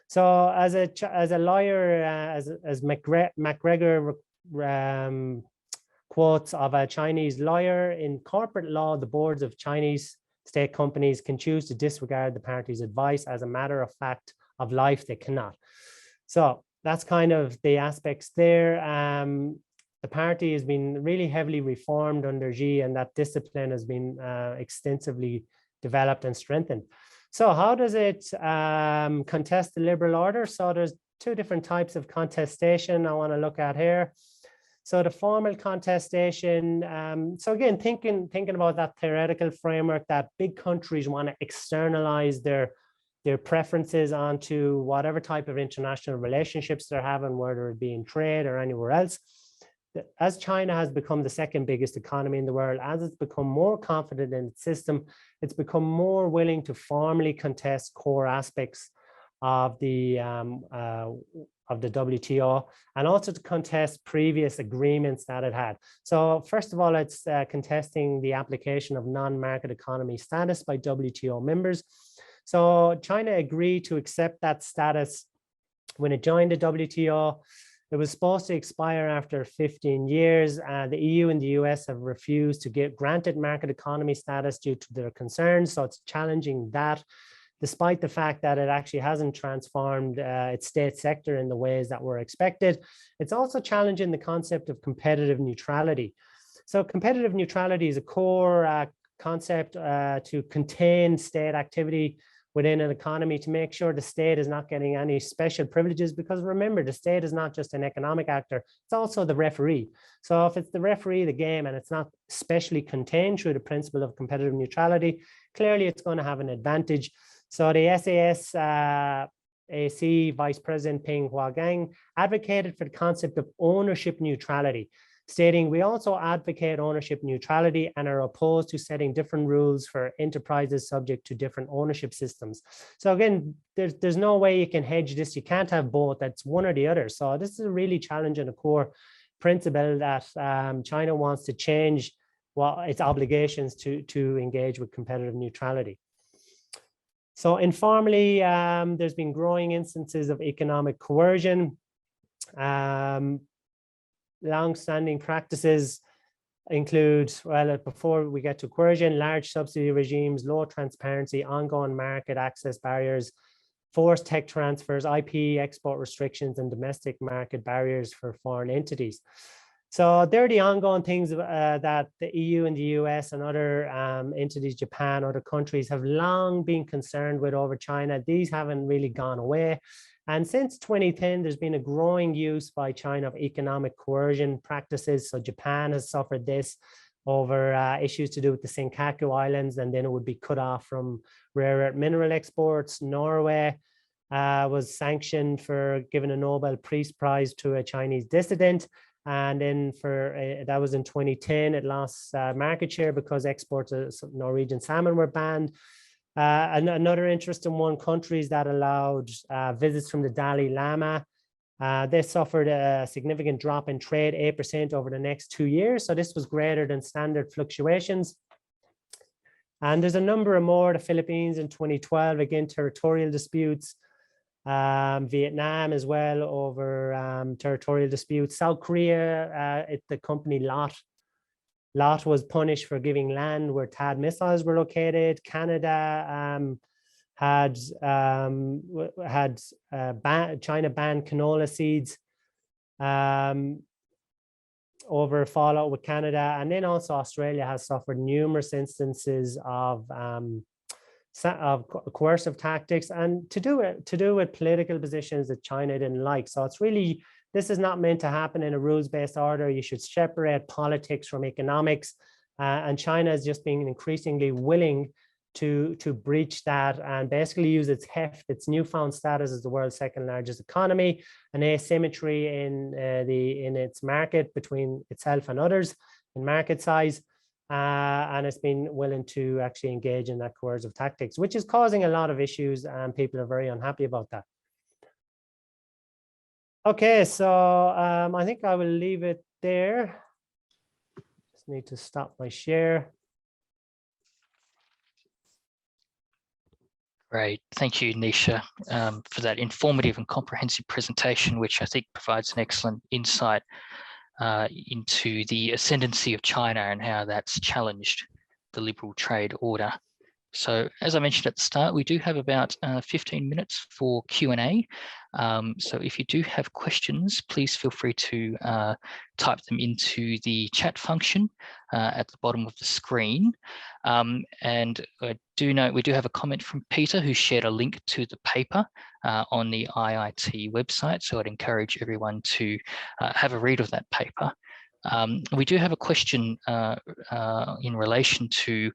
So as a lawyer, as MacGregor quotes of a Chinese lawyer, in corporate law, the boards of Chinese state companies can choose to disregard the party's advice. As a matter of fact of life, they cannot. So that's kind of the aspects there. The party has been really heavily reformed under Xi, and that discipline has been extensively developed and strengthened. So how does it contest the liberal order? So there's two different types of contestation I want to look at here. So the formal contestation, so again, thinking about that theoretical framework that big countries want to externalize their preferences onto whatever type of international relationships they're having, whether it be in trade or anywhere else. As China has become the second biggest economy in the world, as it's become more confident in its system, it's become more willing to formally contest core aspects of the WTO, and also to contest previous agreements that it had. So first of all, it's contesting the application of non-market economy status by WTO members. So China agreed to accept that status when it joined the WTO. It was supposed to expire after 15 years. The EU and the US have refused to get granted market economy status due to their concerns. So it's challenging that, despite the fact that it actually hasn't transformed its state sector in the ways that were expected. It's also challenging the concept of competitive neutrality. So competitive neutrality is a core concept to contain state activity within an economy, to make sure the state is not getting any special privileges, because remember, the state is not just an economic actor, it's also the referee. So if it's the referee of the game and it's not specially contained through the principle of competitive neutrality, clearly it's going to have an advantage. So the SAS AC Vice President Ping Huagang advocated for the concept of ownership neutrality, stating, "We also advocate ownership neutrality and are opposed to setting different rules for enterprises subject to different ownership systems." So again, there's no way you can hedge this. You can't have both. That's one or the other. So this is really challenging a core principle that China wants to change its obligations to engage with competitive neutrality. So informally, there's been growing instances of economic coercion. Long-standing practices include, well, before we get to coercion, large subsidy regimes, low transparency, ongoing market access barriers, forced tech transfers, IP export restrictions, and domestic market barriers for foreign entities. So they're the ongoing things that the EU and the US and other entities, Japan, other countries have long been concerned with over China. These haven't really gone away. And since 2010, there's been a growing use by China of economic coercion practices. So Japan has suffered this over issues to do with the Senkaku Islands, and then it would be cut off from rare earth mineral exports. Norway was sanctioned for giving a Nobel Peace Prize to a Chinese dissident. And then that was in 2010, it lost market share because exports of Norwegian salmon were banned. Another interesting one, countries that allowed visits from the Dalai Lama, they suffered a significant drop in trade, 8% over the next 2 years. So this was greater than standard fluctuations. And there's a number of more, the Philippines in 2012, again, territorial disputes. Vietnam as well over territorial disputes. South Korea, the company Lot was punished for giving land where THAAD missiles were located. Canada China banned canola seeds over fallout with Canada, and then also Australia has suffered numerous instances of coercive tactics and to do with political positions that China didn't like. So it's really, this is not meant to happen in a rules-based order. You should separate politics from economics, and China is just being increasingly willing to breach that and basically use its heft, its newfound status as the world's second largest economy, an asymmetry in its market between itself and others in market size. And it's been willing to actually engage in that coercive tactics, which is causing a lot of issues, and people are very unhappy about that. Okay, so I think I will leave it there. Just need to stop my share. Great. Thank you, Nisha, for that informative and comprehensive presentation, which I think provides an excellent insight into the ascendancy of China and how that's challenged the liberal trade order. So as I mentioned at the start, we do have about 15 minutes for Q&A. So if you do have questions, please feel free to type them into the chat function at the bottom of the screen. And I do note we do have a comment from Peter, who shared a link to the paper on the IIT website. So I'd encourage everyone to have a read of that paper. We do have a question in relation to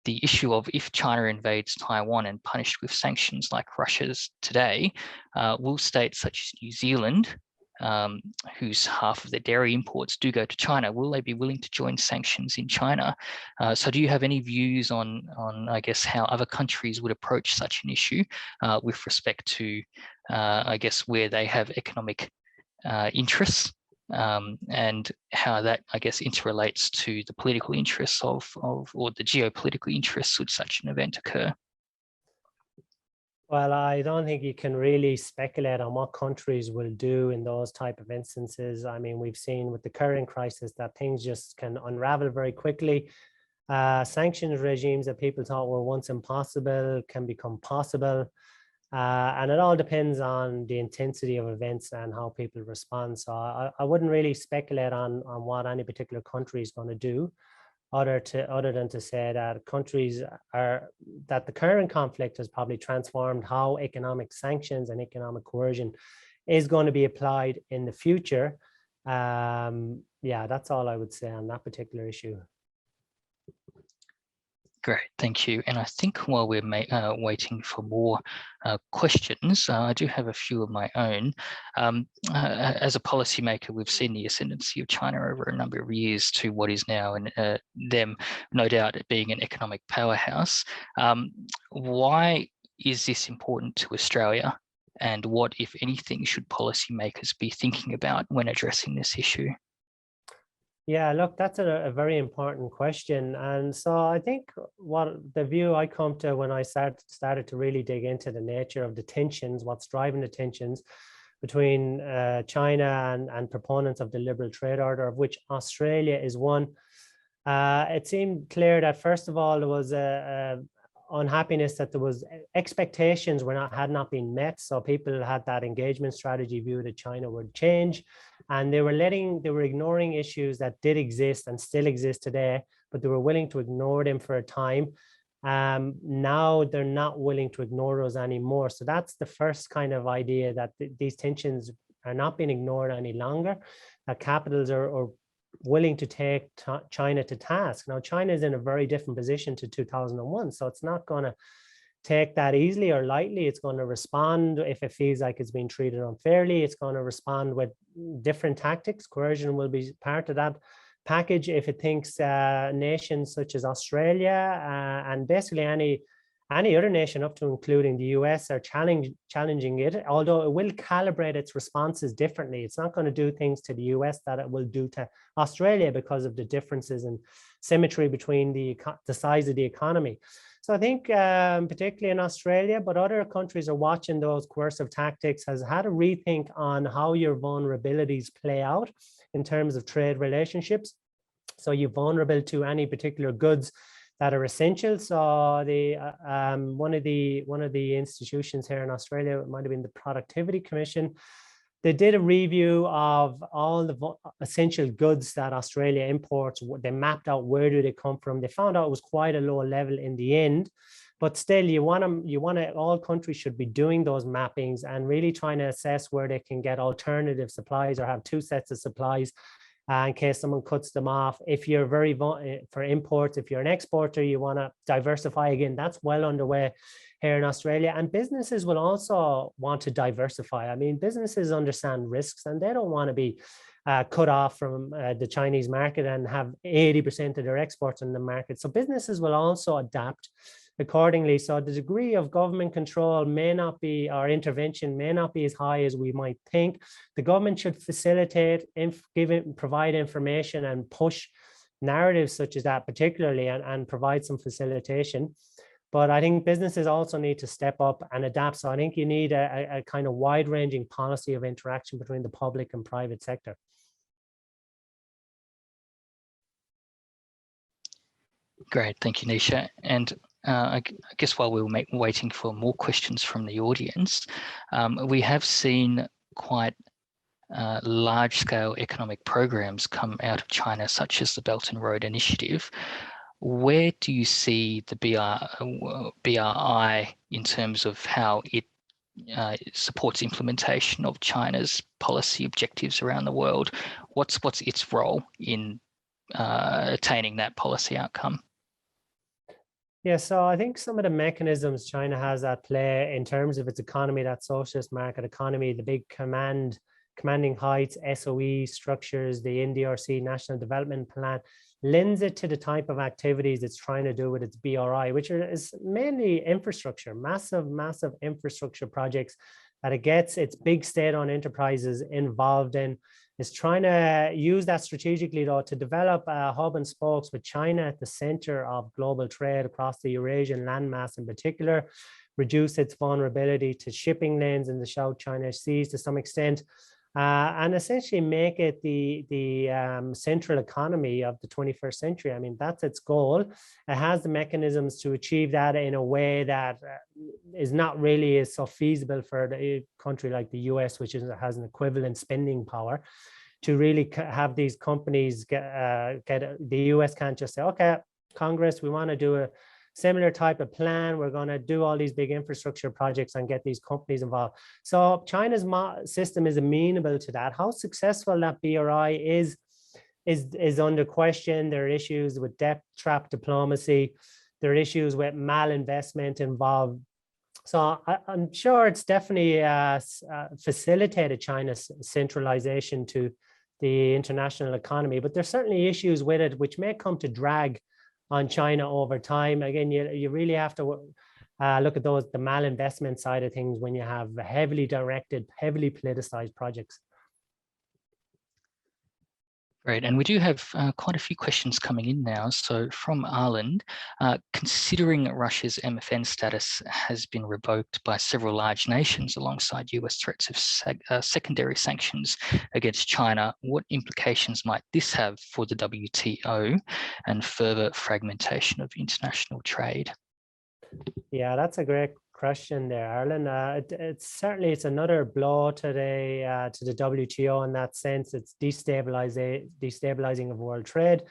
the issue of, if China invades Taiwan and punished with sanctions like Russia's today, will states such as New Zealand, whose half of their dairy imports do go to China, will they be willing to join sanctions in China? So do you have any views on I guess, how other countries would approach such an issue with respect to, I guess, where they have economic interests? And how that, I guess, interrelates to the political interests or the geopolitical interests should such an event occur? Well, I don't think you can really speculate on what countries will do in those type of instances. I mean, we've seen with the current crisis that things just can unravel very quickly. Sanctions regimes that people thought were once impossible can become possible. And it all depends on the intensity of events and how people respond. So I wouldn't really speculate on what any particular country is going to do, other than to say that that the current conflict has probably transformed how economic sanctions and economic coercion is going to be applied in the future. Yeah, that's all I would say on that particular issue. Great, thank you. And I think while we're waiting for more questions, I do have a few of my own. As a policymaker, we've seen the ascendancy of China over a number of years to what is now, and them, no doubt, being an economic powerhouse. Why is this important to Australia? And what, if anything, should policymakers be thinking about when addressing this issue? Yeah, look, that's a very important question. And so I think what the view I come to when I started to really dig into the nature of the tensions, what's driving the tensions between China and proponents of the liberal trade order, of which Australia is one. It seemed clear that, first of all, there was a unhappiness that there was expectations had not been met. So people had that engagement strategy view that China would change, and they were ignoring issues that did exist and still exist today, but they were willing to ignore them for a time. Now they're not willing to ignore those anymore. So that's the first kind of idea, that these tensions are not being ignored any longer, that capitals are willing to take China to task. Now, China is in a very different position to 2001, so it's not going to take that easily or lightly. It's going to respond if it feels like it's being treated unfairly. It's going to respond with different tactics. Coercion will be part of that package if it thinks nations such as Australia and basically any other nation up to including the US are challenging it, although it will calibrate its responses differently. It's not going to do things to the US that it will do to Australia because of the differences in symmetry between the size of the economy. So I think particularly in Australia, but other countries are watching those coercive tactics, has had a rethink on how your vulnerabilities play out in terms of trade relationships. So you're vulnerable to any particular goods that are essential. So the one of the institutions here in Australia, it might have been the Productivity Commission, they did a review of all the essential goods that Australia imports. They mapped out where do they come from. They found out it was quite a low level in the end, but still, all countries should be doing those mappings and really trying to assess where they can get alternative supplies or have two sets of supplies in case someone cuts them off. If you're for imports, if you're an exporter, you want to diversify again. That's well underway here in Australia. And businesses will also want to diversify. I mean, businesses understand risks and they don't want to be cut off from the Chinese market and have 80% of their exports in the market. So businesses will also adapt accordingly. So the degree of government control may not be, or intervention may not be as high as we might think. The government should facilitate, provide information and push narratives such as that particularly, and provide some facilitation. But I think businesses also need to step up and adapt. So I think you need a kind of wide-ranging policy of interaction between the public and private sector. Great, thank you, Nisha. And I guess while we were waiting for more questions from the audience, we have seen quite large-scale economic programs come out of China, such as the Belt and Road Initiative. Where do you see the BRI in terms of how it supports implementation of China's policy objectives around the world? What's its role in attaining that policy outcome? Yeah, so I think some of the mechanisms China has at play in terms of its economy, that socialist market economy, the big commanding heights, SOE structures, the NDRC, National Development Plan, lends it to the type of activities it's trying to do with its BRI, which is mainly infrastructure, massive infrastructure projects that it gets its big state-owned enterprises involved in. Is trying to use that strategically, though, to develop hub and spokes with China at the center of global trade across the Eurasian landmass in particular, reduce its vulnerability to shipping lanes in the South China Seas to some extent, and essentially make it the central economy of the 21st century. I mean, that's its goal. It has the mechanisms to achieve that in a way that is not really so feasible for a country like the US, which has an equivalent spending power, to really have these companies the US can't just say, okay, Congress, we want to do a similar type of plan. We're going to do all these big infrastructure projects and get these companies involved. So China's system is amenable to that. How successful that BRI is under question. There are issues with debt trap diplomacy. There are issues with malinvestment involved. So I'm sure it's definitely facilitated China's centralization to the international economy, but there's certainly issues with it which may come to drag on China over time. Again, you really have to look at the malinvestment side of things when you have heavily directed, heavily politicized projects. Great, and we do have quite a few questions coming in now. So from Ireland, considering Russia's MFN status has been revoked by several large nations alongside US threats of secondary sanctions against China, what implications might this have for the WTO and further fragmentation of international trade? Yeah, that's a great question there, Ireland. It's another blow to the WTO in that sense. It's destabilizing of world trade,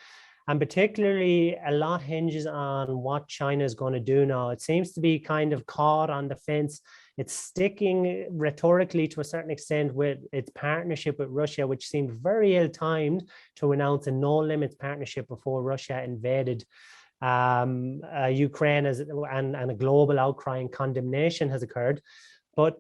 and particularly a lot hinges on what China is going to do now. It seems to be kind of caught on the fence. It's sticking rhetorically to a certain extent with its partnership with Russia, which seemed very ill-timed to announce a no-limits partnership before Russia invaded Ukraine, and a global outcry and condemnation has occurred. But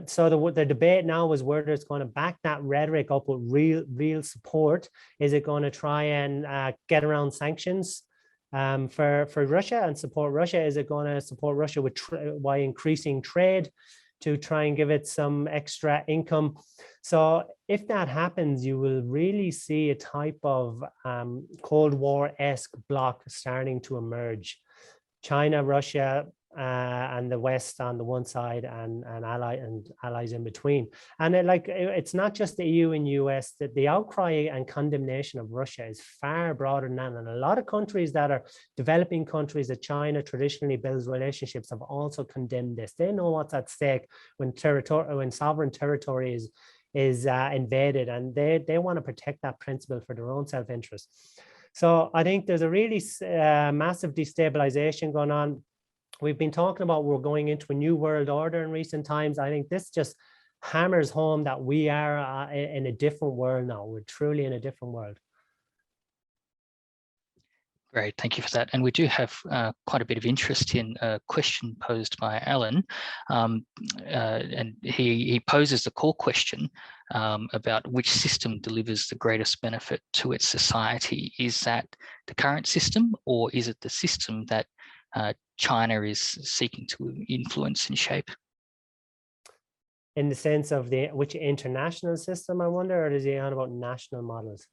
so the debate now is whether it's going to back that rhetoric up with real support. Is it going to try and get around sanctions for Russia and support Russia? Is it going to support Russia by increasing trade to try and give it some extra income? So if that happens, you will really see a type of Cold War-esque bloc starting to emerge. China, Russia, and the West on the one side, and allies in between. And it's not just the EU and US, that the outcry and condemnation of Russia is far broader than that. And a lot of countries that are developing countries that China traditionally builds relationships have also condemned this. They know what's at stake when sovereign territory is invaded, and they want to protect that principle for their own self-interest. So I think there's a really massive destabilization going on. We've been talking about we're going into a new world order in recent times. I think this just hammers home that we are in a different world now. We're truly in a different world. Great, thank you for that. And we do have quite a bit of interest in a question posed by Alan. And he poses the core question about which system delivers the greatest benefit to its society. Is that the current system, or is it the system that China is seeking to influence and shape? In the sense of which international system, I wonder, or is he on about national models?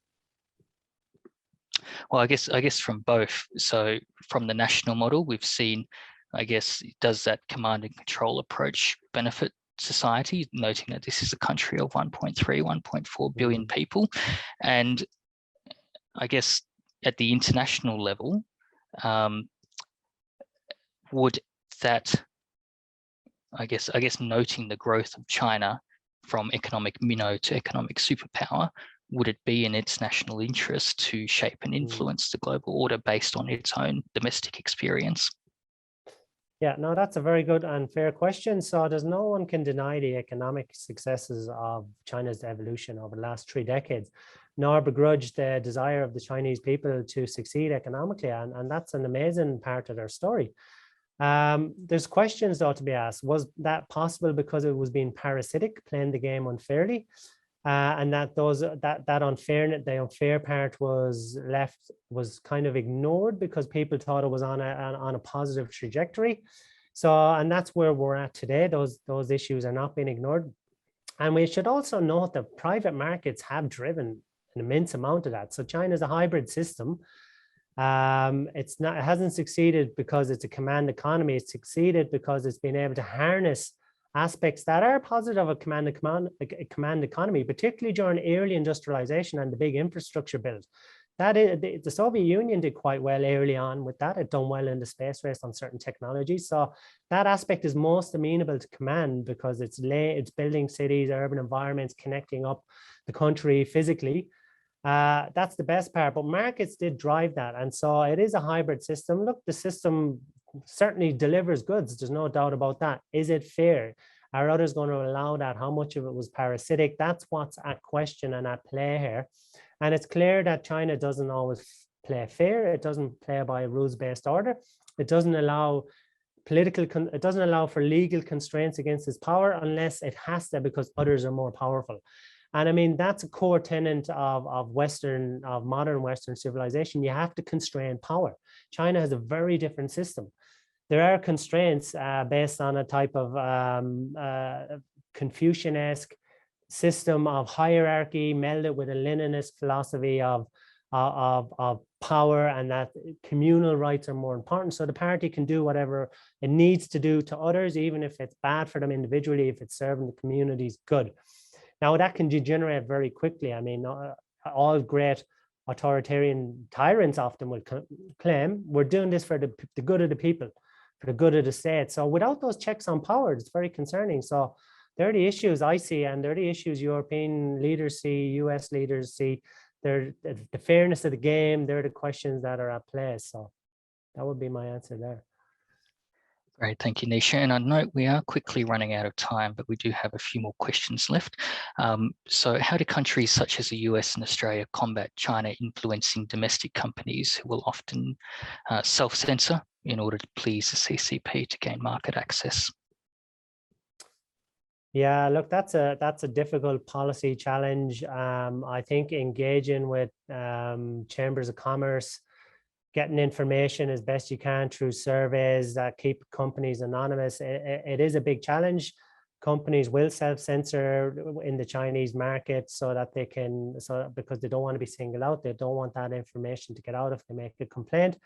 Well, I guess from both. So from the national model, we've seen, I guess, does that command and control approach benefit society, noting that this is a country of 1.3, 1.4 billion people. And I guess at the international level, would that, I guess noting the growth of China from economic minnow to economic superpower, would it be in its national interest to shape and influence the global order based on its own domestic experience? Yeah, no, that's a very good and fair question. So there's no one can deny the economic successes of China's evolution over the last 3 decades, nor begrudge the desire of the Chinese people to succeed economically. And that's an amazing part of their story. There's questions though to be asked. Was that possible because it was being parasitic, playing the game unfairly? And that the unfair part was kind of ignored because people thought it was on a positive trajectory. So, and that's where we're at today. Those issues are not being ignored. And we should also note that private markets have driven an immense amount of that. So China's a hybrid system. It hasn't succeeded because it's a command economy. It's succeeded because it's been able to harness aspects that are positive of command economy, particularly during early industrialization and the big infrastructure build. That is, the Soviet Union did quite well early on with that. It done well in the space race on certain technologies. So that aspect is most amenable to command because it's building cities, urban environments, connecting up the country physically. That's the best part, but markets did drive that. And so it is a hybrid system. Look, the system certainly delivers goods. There's no doubt about that. Is it fair? Are others going to allow that? How much of it was parasitic? That's what's at question and at play here. And it's clear that China doesn't always play fair. It doesn't play by a rules-based order. It doesn't allow it doesn't allow for legal constraints against its power unless it has to, because others are more powerful. And I mean, that's a core tenet of modern Western civilization. You have to constrain power. China has a very different system. There are constraints based on a type of Confucian-esque system of hierarchy melded with a Leninist philosophy of power, and that communal rights are more important. So the party can do whatever it needs to do to others, even if it's bad for them individually, if it's serving the community's good. Now, that can degenerate very quickly. I mean, all great authoritarian tyrants often will claim, we're doing this for the good of the people, for the good of the state. So without those checks on power, it's very concerning. So they're the issues I see, and they're the issues European leaders see, US leaders see. They're the fairness of the game. They're the questions that are at play. So that would be my answer there. Great, thank you, Nisha. And I note we are quickly running out of time, but we do have a few more questions left. So how do countries such as the US and Australia combat China influencing domestic companies who will often self-censor in order to please the CCP to gain market access? Yeah, look, that's a difficult policy challenge. I think engaging with chambers of commerce, getting information as best you can through surveys that keep companies anonymous, it is a big challenge. Companies will self-censor in the Chinese market so that they can, because they don't want to be singled out. They don't want that information to get out if they make a complaint.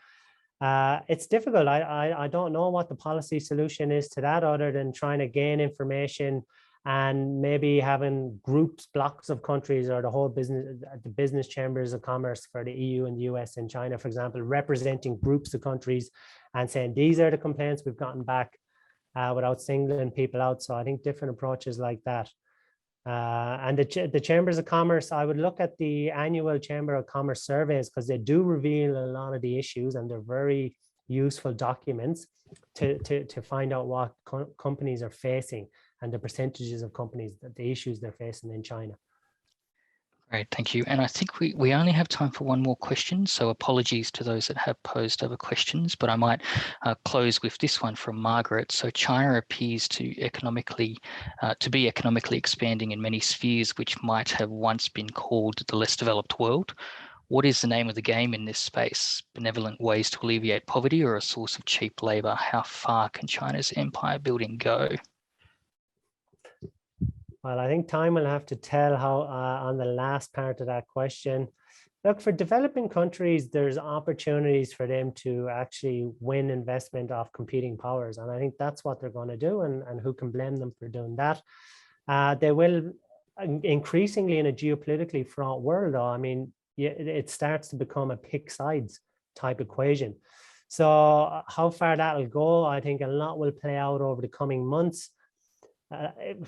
It's difficult. I don't know what the policy solution is to that, other than trying to gain information and maybe having groups, blocks of countries, or the whole the business chambers of commerce for the EU and the US and China, for example, representing groups of countries and saying, these are the complaints we've gotten back, without singling people out. So I think different approaches like that. And the chambers of commerce, I would look at the annual Chamber of Commerce surveys, because they do reveal a lot of the issues, and they're very useful documents to find out what companies are facing and the percentages of companies, the issues they're facing in China. Great, thank you. And I think we only have time for one more question, so apologies to those that have posed other questions, but I might close with this one from Margaret. So China appears to be economically expanding in many spheres which might have once been called the less developed world. What is the name of the game in this space? Benevolent ways to alleviate poverty or a source of cheap labor? How far can China's empire building go? Well, I think time will have to tell how on the last part of that question. Look, for developing countries, there's opportunities for them to actually win investment off competing powers. And I think that's what they're going to do, and who can blame them for doing that? They will increasingly, in a geopolitically fraught world, though, I mean, it starts to become a pick sides type equation. So how far that'll go, I think a lot will play out over the coming months.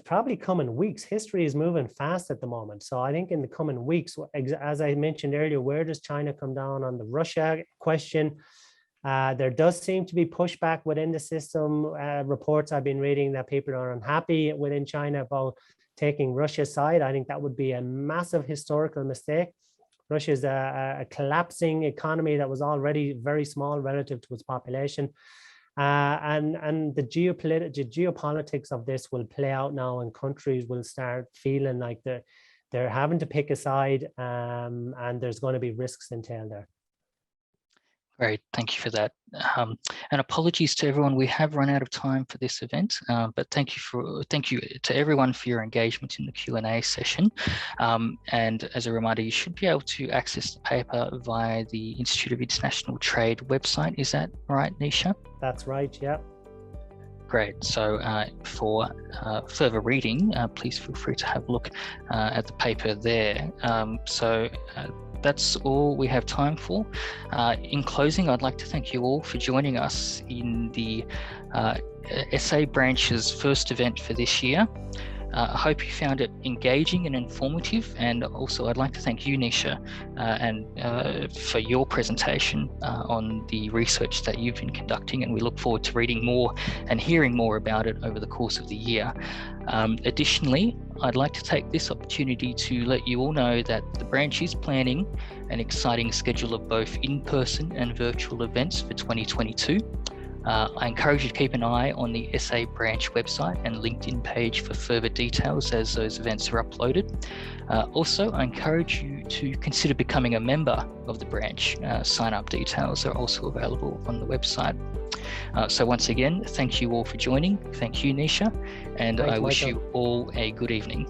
Probably coming weeks. History is moving fast at the moment. So I think in the coming weeks, as I mentioned earlier, where does China come down on the Russia question? There does seem to be pushback within the system. Reports I've been reading that people are unhappy within China about taking Russia's side. I think that would be a massive historical mistake. Russia is a collapsing economy that was already very small relative to its population. And the geopolitics of this will play out now, and countries will start feeling like they're having to pick a side, and there's going to be risks entailed there. Great, thank you for that. And apologies to everyone, we have run out of time for this event, but thank you to everyone for your engagement in the Q&A session. And as a reminder, you should be able to access the paper via the Institute of International Trade website. Is that right, Nisha? That's right, yeah. Great. So for further reading, please feel free to have a look at the paper there. That's all we have time for. In closing, I'd like to thank you all for joining us in the SA branch's first event for this year. I hope you found it engaging and informative, and also I'd like to thank you, Nisha, for your presentation on the research that you've been conducting, and we look forward to reading more and hearing more about it over the course of the year. Additionally, I'd like to take this opportunity to let you all know that the branch is planning an exciting schedule of both in-person and virtual events for 2022. I encourage you to keep an eye on the SA branch website and LinkedIn page for further details as those events are uploaded. Also, I encourage you to consider becoming a member of the branch. Sign-up details are also available on the website. So once again, thank you all for joining. Thank you, Nisha, and I wish you all a good evening.